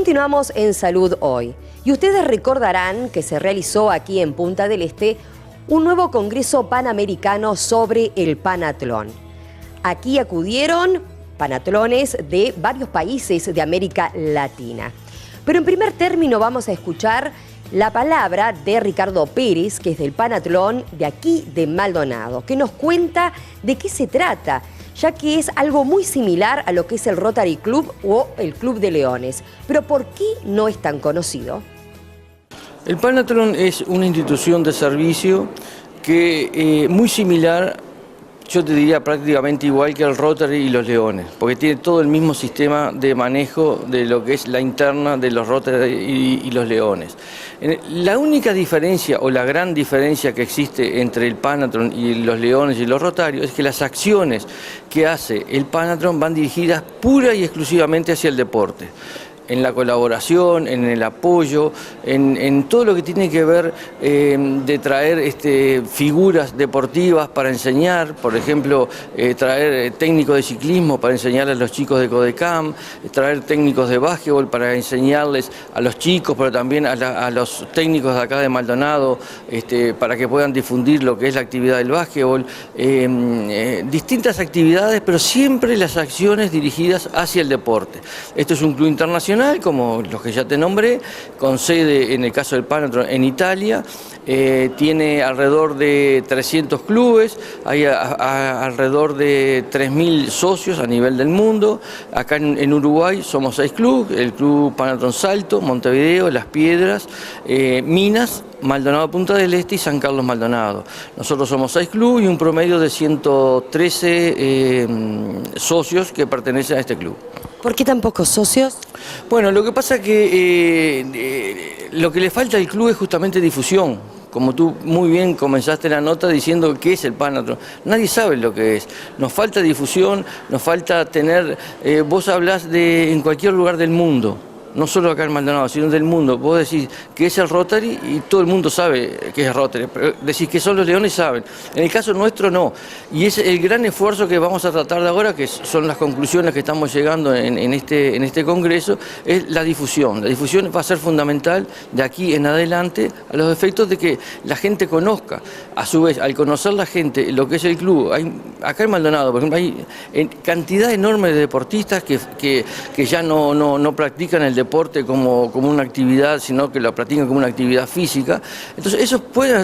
Continuamos en Salud Hoy. Y ustedes recordarán que se realizó aquí en Punta del Este un nuevo Congreso Panamericano sobre el panatlón. Aquí acudieron panatlones de varios países de América Latina. Pero en primer término vamos a escuchar la palabra de Ricardo Pérez, que es del panatlón de aquí de Maldonado, que nos cuenta de qué se trata, ya que es algo muy similar a lo que es el Rotary Club o el Club de Leones. Pero ¿por qué no es tan conocido? El panatlón es una institución de servicio que muy similar, yo te diría prácticamente igual que el Rotary y los Leones, porque tiene todo el mismo sistema de manejo de lo que es la interna de los Rotary y los Leones. La única diferencia o la gran diferencia que existe entre el panatlón y los Leones y los Rotarios es que las acciones que hace el panatlón van dirigidas pura y exclusivamente hacia el deporte. En la colaboración, en el apoyo, en todo lo que tiene que ver de traer figuras deportivas para enseñar, por ejemplo, traer técnicos de ciclismo para enseñarles a los chicos de Codecam, traer técnicos de básquetbol para enseñarles a los chicos, pero también a los técnicos de acá de Maldonado, para que puedan difundir lo que es la actividad del básquetbol, distintas actividades, pero siempre las acciones dirigidas hacia el deporte. Esto es un club internacional, como los que ya te nombré, con sede en el caso del panatlón en Italia, tiene alrededor de 300 clubes, hay alrededor de 3.000 socios a nivel del mundo. Acá en Uruguay somos 6 clubes, el Club Panatlón Salto, Montevideo, Las Piedras, Minas, Maldonado Punta del Este y San Carlos Maldonado. Nosotros somos 6 clubes y un promedio de 113 socios que pertenecen a este club. ¿Por qué tan pocos socios? Bueno, lo que pasa es que lo que le falta al club es justamente difusión. Como tú muy bien comenzaste la nota diciendo qué es el panatlón. Nadie sabe lo que es. Nos falta difusión, nos falta tener... vos hablás en cualquier lugar del mundo. No solo acá en Maldonado, sino del mundo. Vos decís que es el Rotary y todo el mundo sabe que es el Rotary. Pero decís que son los Leones, saben. En el caso nuestro no. Y es el gran esfuerzo que vamos a tratar de ahora, que son las conclusiones que estamos llegando en este congreso, es la difusión. La difusión va a ser fundamental de aquí en adelante a los efectos de que la gente conozca. A su vez, al conocer la gente lo que es el club, acá en Maldonado, por ejemplo, hay cantidad enorme de deportistas que ya no practican el deporte como una actividad, sino que lo practican como una actividad física. Entonces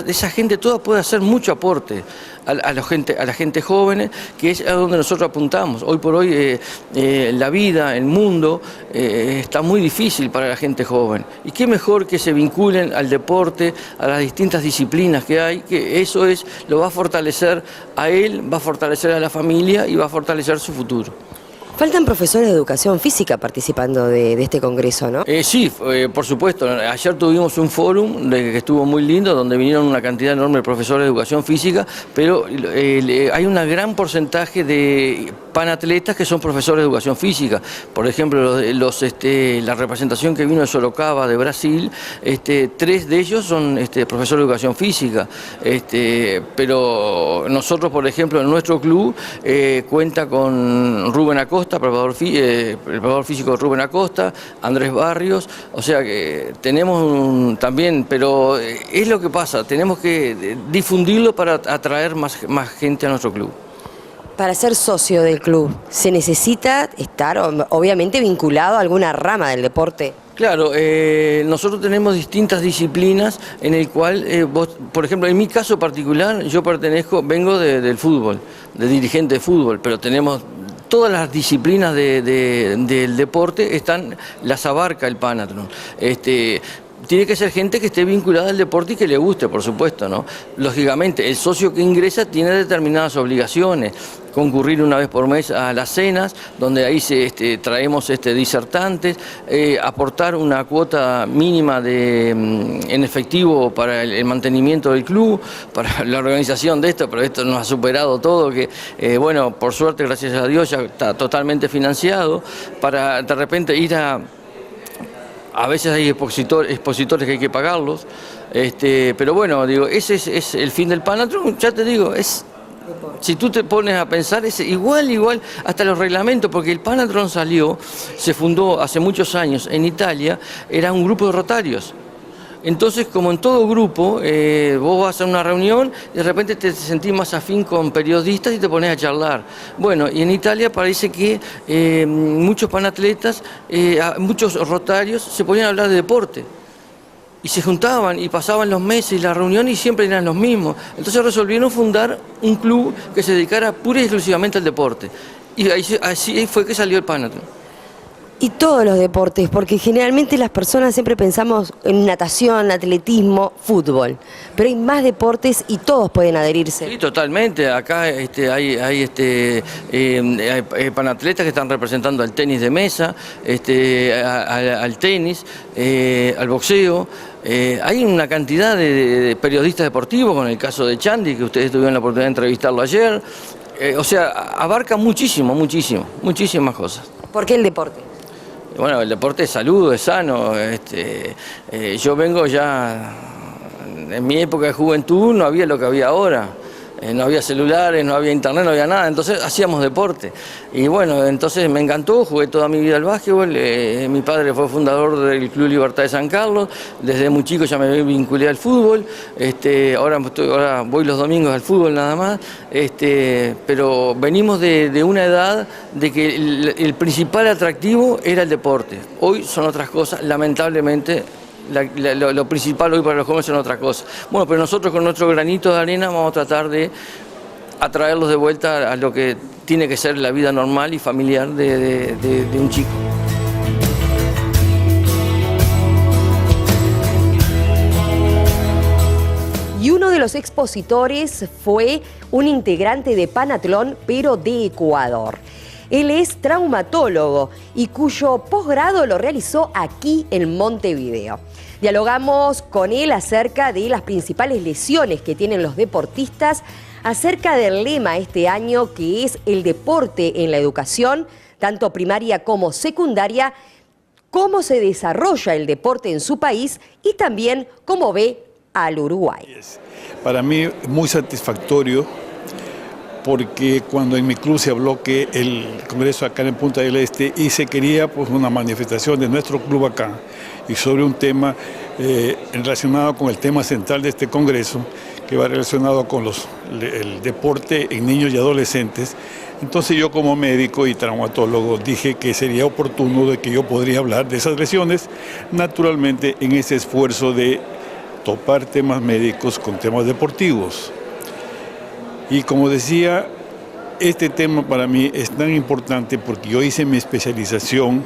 esa gente toda puede hacer mucho aporte a la gente joven, que es a donde nosotros apuntamos. Hoy por hoy la vida, el mundo, está muy difícil para la gente joven. Y qué mejor que se vinculen al deporte, a las distintas disciplinas que hay, que eso lo va a fortalecer a él, va a fortalecer a la familia y va a fortalecer su futuro. Faltan profesores de educación física participando de este congreso, ¿no? Sí, por supuesto. Ayer tuvimos un fórum que estuvo muy lindo, donde vinieron una cantidad enorme de profesores de educación física, pero hay un gran porcentaje de panatletas que son profesores de educación física. Por ejemplo, la representación que vino de Sorocaba, de Brasil, 3 de ellos son profesores de educación física. Pero nosotros, por ejemplo, en nuestro club cuenta con Rubén Acosta, el preparador físico Rubén Acosta, Andrés Barrios, o sea que tenemos también, pero es lo que pasa, tenemos que difundirlo para atraer más gente a nuestro club. Para ser socio del club, ¿se necesita estar obviamente vinculado a alguna rama del deporte? Claro, nosotros tenemos distintas disciplinas en el cual, por ejemplo, en mi caso particular, yo vengo del fútbol, de dirigente de fútbol, pero tenemos todas las disciplinas del deporte, las abarca el panatlón. Tiene que ser gente que esté vinculada al deporte y que le guste, por supuesto, ¿no? Lógicamente, el socio que ingresa tiene determinadas obligaciones. Concurrir una vez por mes a las cenas, donde ahí traemos disertantes, aportar una cuota mínima en efectivo para el mantenimiento del club, para la organización de esto, pero esto nos ha superado todo, que bueno, por suerte, gracias a Dios, ya está totalmente financiado, para de repente ir a veces hay expositores que hay que pagarlos, pero bueno, digo, ese es el fin del panatlón, ya te digo, es Si tú te pones a pensar, es igual, hasta los reglamentos, porque el Panathlon se fundó hace muchos años en Italia, era un grupo de rotarios. Entonces, como en todo grupo, vos vas a una reunión y de repente te sentís más afín con periodistas y te pones a charlar. Bueno, y en Italia parece que muchos panatletas, muchos rotarios se ponían a hablar de deporte. Y se juntaban y pasaban los meses y la reunión y siempre eran los mismos. Entonces resolvieron fundar un club que se dedicara pura y exclusivamente al deporte. Y así fue que salió el Panathlon. Y todos los deportes, porque generalmente las personas siempre pensamos en natación, atletismo, fútbol, pero hay más deportes y todos pueden adherirse. Sí, totalmente. Acá hay panatletas que están representando al tenis de mesa, al tenis, al boxeo. Hay una cantidad de periodistas deportivos, con el caso de Chandy, que ustedes tuvieron la oportunidad de entrevistarlo ayer. O sea, abarca muchísimas cosas. ¿Por qué el deporte? Bueno, el deporte es salud, es sano. Yo vengo ya, en mi época de juventud no había lo que había ahora. No había celulares, no había internet, no había nada, entonces hacíamos deporte. Y bueno, entonces me encantó, jugué toda mi vida al básquetbol, mi padre fue fundador del Club Libertad de San Carlos, desde muy chico ya me vinculé al fútbol, ahora voy los domingos al fútbol nada más, pero venimos de una edad de que el principal atractivo era el deporte. Hoy son otras cosas, lamentablemente. Lo principal hoy para los jóvenes son otras cosas. Bueno, pero nosotros con nuestro granito de arena vamos a tratar de atraerlos de vuelta a lo que tiene que ser la vida normal y familiar de un chico. Y uno de los expositores fue un integrante de Panathlon, pero de Ecuador. Él es traumatólogo y cuyo posgrado lo realizó aquí en Montevideo. Dialogamos con él acerca de las principales lesiones que tienen los deportistas, acerca del lema este año que es el deporte en la educación, tanto primaria como secundaria, cómo se desarrolla el deporte en su país y también cómo ve al Uruguay. Para mí muy satisfactorio, porque cuando en mi club se habló que el congreso acá en Punta del Este y se quería pues una manifestación de nuestro club acá y sobre un tema relacionado con el tema central de este congreso, que va relacionado con el deporte en niños y adolescentes, entonces yo como médico y traumatólogo dije que sería oportuno de que yo podría hablar de esas lesiones, naturalmente en ese esfuerzo de topar temas médicos con temas deportivos. Y como decía, este tema para mí es tan importante porque yo hice mi especialización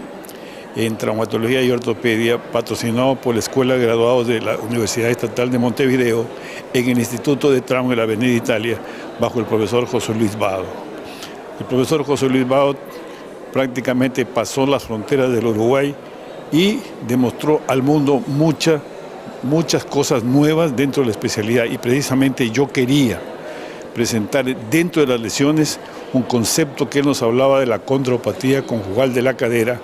en traumatología y ortopedia, patrocinado por la Escuela de Graduados de la Universidad Estatal de Montevideo, en el Instituto de Trauma de la Avenida Italia, bajo el profesor José Luis Vado. El profesor José Luis Vado prácticamente pasó las fronteras del Uruguay y demostró al mundo muchas cosas nuevas dentro de la especialidad, y precisamente yo quería presentar dentro de las lesiones un concepto que él nos hablaba de la condropatía conjugal de la cadera,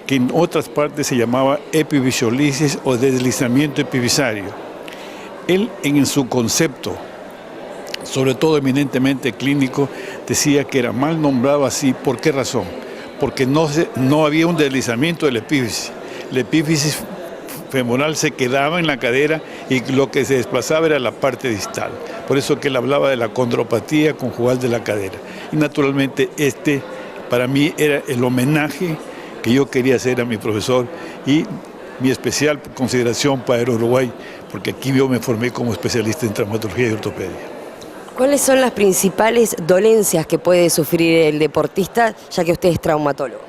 que en otras partes se llamaba epivisiolisis o deslizamiento epivisario. Él en su concepto, sobre todo eminentemente clínico, decía que era mal nombrado así. ¿Por qué razón? Porque no había un deslizamiento de la epífisis. La epífisis femoral se quedaba en la cadera y lo que se desplazaba era la parte distal. Por eso que él hablaba de la condropatía conjugal de la cadera. Y naturalmente para mí era el homenaje que yo quería hacer a mi profesor y mi especial consideración para el Uruguay, porque aquí yo me formé como especialista en traumatología y ortopedia. ¿Cuáles son las principales dolencias que puede sufrir el deportista, ya que usted es traumatólogo?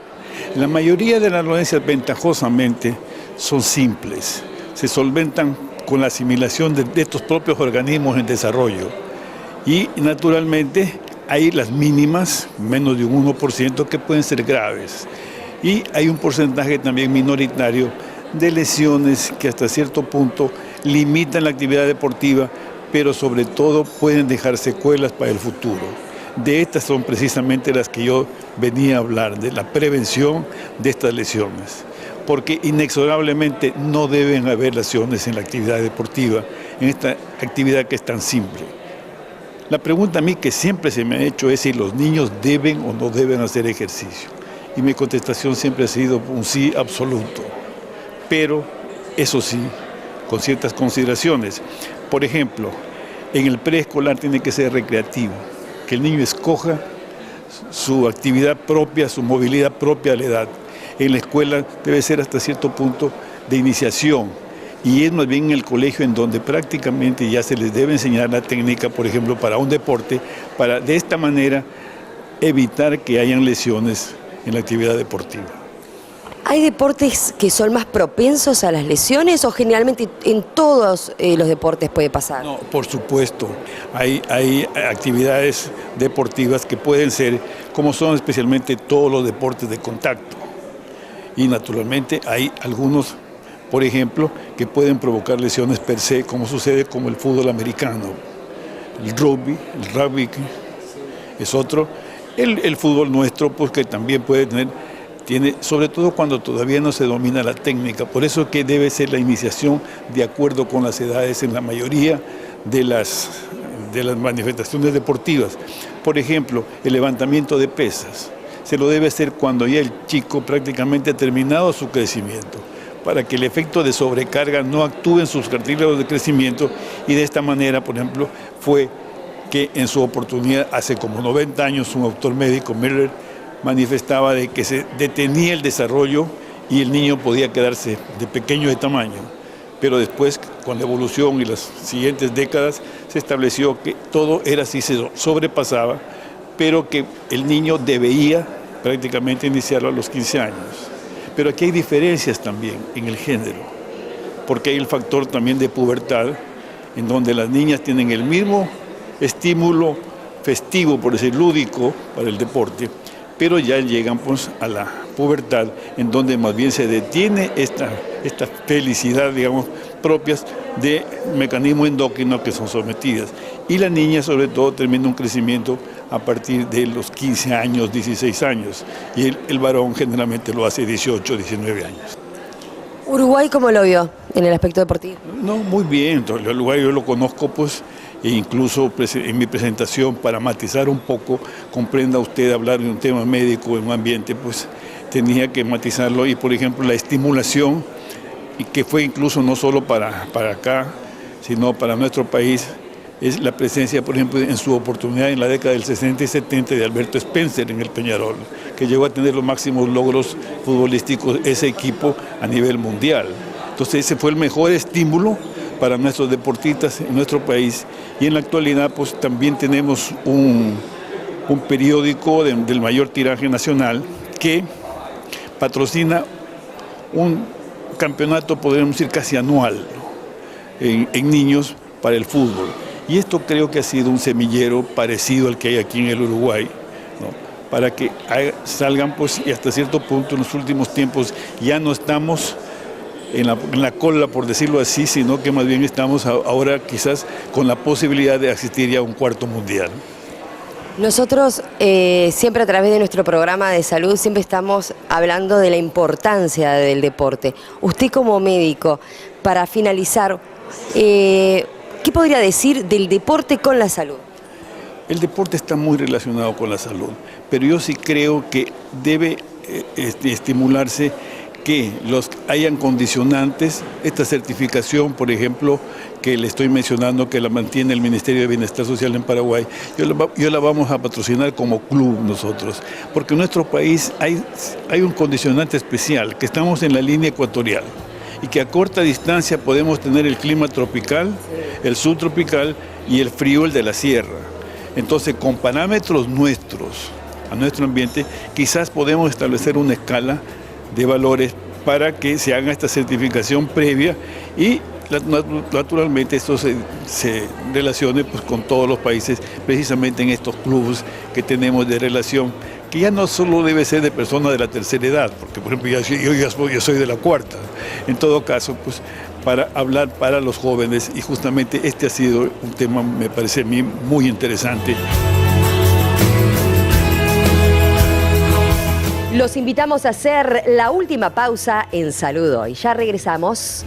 La mayoría de las dolencias, ventajosamente, son simples, se solventan con la asimilación de estos propios organismos en desarrollo y naturalmente hay las mínimas, menos de un 1%, que pueden ser graves, y hay un porcentaje también minoritario de lesiones que hasta cierto punto limitan la actividad deportiva, pero sobre todo pueden dejar secuelas para el futuro. De estas son precisamente las que yo venía a hablar, de la prevención de estas lesiones, porque inexorablemente no deben haber lesiones en la actividad deportiva, en esta actividad que es tan simple. La pregunta a mí que siempre se me ha hecho es si los niños deben o no deben hacer ejercicio. Y mi contestación siempre ha sido un sí absoluto. Pero, eso sí, con ciertas consideraciones. Por ejemplo, en el preescolar tiene que ser recreativo, que el niño escoja su actividad propia, su movilidad propia a la edad. En la escuela debe ser hasta cierto punto de iniciación, y es más bien en el colegio en donde prácticamente ya se les debe enseñar la técnica, por ejemplo, para un deporte, para de esta manera evitar que hayan lesiones en la actividad deportiva. ¿Hay deportes que son más propensos a las lesiones o generalmente en todos los deportes puede pasar? No, por supuesto, hay actividades deportivas que pueden ser, como son especialmente todos los deportes de contacto. Y naturalmente hay algunos, por ejemplo, que pueden provocar lesiones per se, como sucede con el fútbol americano. El rugby es otro. El fútbol nuestro, pues que también tiene, sobre todo cuando todavía no se domina la técnica. Por eso que debe ser la iniciación de acuerdo con las edades en la mayoría de las manifestaciones deportivas. Por ejemplo, el levantamiento de pesas. Se lo debe hacer cuando ya el chico prácticamente ha terminado su crecimiento, para que el efecto de sobrecarga no actúe en sus cartílagos de crecimiento, y de esta manera, por ejemplo, fue que en su oportunidad, hace como 90 años, un autor médico, Miller, manifestaba de que se detenía el desarrollo y el niño podía quedarse de pequeño de tamaño. Pero después, con la evolución y las siguientes décadas, se estableció que todo era así, se sobrepasaba, pero que el niño debía prácticamente iniciarlo a los 15 años. Pero aquí hay diferencias también en el género, porque hay el factor también de pubertad, en donde las niñas tienen el mismo estímulo festivo, por decir lúdico, para el deporte, pero ya llegan pues a la pubertad, en donde más bien se detiene esta felicidad, digamos, propias de mecanismos endocrinos que son sometidas. Y la niña, sobre todo, termina un crecimiento a partir de los 15 años, 16 años, y el varón generalmente lo hace 18, 19 años. ¿Uruguay cómo lo vio en el aspecto deportivo? No, muy bien. El Uruguay yo lo conozco, pues, e incluso en mi presentación, para matizar un poco, comprenda usted hablar de un tema médico en un ambiente, pues tenía que matizarlo. Y por ejemplo la estimulación, y que fue incluso no solo para acá, sino para nuestro país, es la presencia, por ejemplo, en su oportunidad en la década del 60 y 70 de Alberto Spencer en el Peñarol, que llegó a tener los máximos logros futbolísticos ese equipo a nivel mundial. Entonces ese fue el mejor estímulo para nuestros deportistas en nuestro país. Y en la actualidad pues también tenemos un periódico del mayor tiraje nacional que patrocina un campeonato, podríamos decir, casi anual, ¿no?, en niños para el fútbol. Y esto creo que ha sido un semillero parecido al que hay aquí en el Uruguay, ¿no?, para que salgan, pues, y hasta cierto punto en los últimos tiempos ya no estamos en la cola, por decirlo así, sino que más bien estamos ahora quizás con la posibilidad de asistir ya a un cuarto mundial. Nosotros siempre a través de nuestro programa de salud siempre estamos hablando de la importancia del deporte. Usted como médico, para finalizar, ¿qué podría decir del deporte con la salud? El deporte está muy relacionado con la salud, pero yo sí creo que debe estimularse que hayan condicionantes. Esta certificación, por ejemplo, que le estoy mencionando, que la mantiene el Ministerio de Bienestar Social en Paraguay, yo la vamos a patrocinar como club nosotros, porque en nuestro país hay un condicionante especial, que estamos en la línea ecuatorial y que a corta distancia podemos tener el clima tropical, el subtropical y el frío, el de la sierra. Entonces, con parámetros nuestros, a nuestro ambiente, quizás podemos establecer una escala de valores para que se haga esta certificación previa y naturalmente esto se relacione pues con todos los países, precisamente en estos clubes que tenemos de relación, que ya no solo debe ser de personas de la tercera edad, porque por ejemplo yo soy de la cuarta. En todo caso, pues para hablar para los jóvenes, y justamente este ha sido un tema, me parece a mí, muy interesante. Los invitamos a hacer la última pausa en Salud Hoy. Ya regresamos.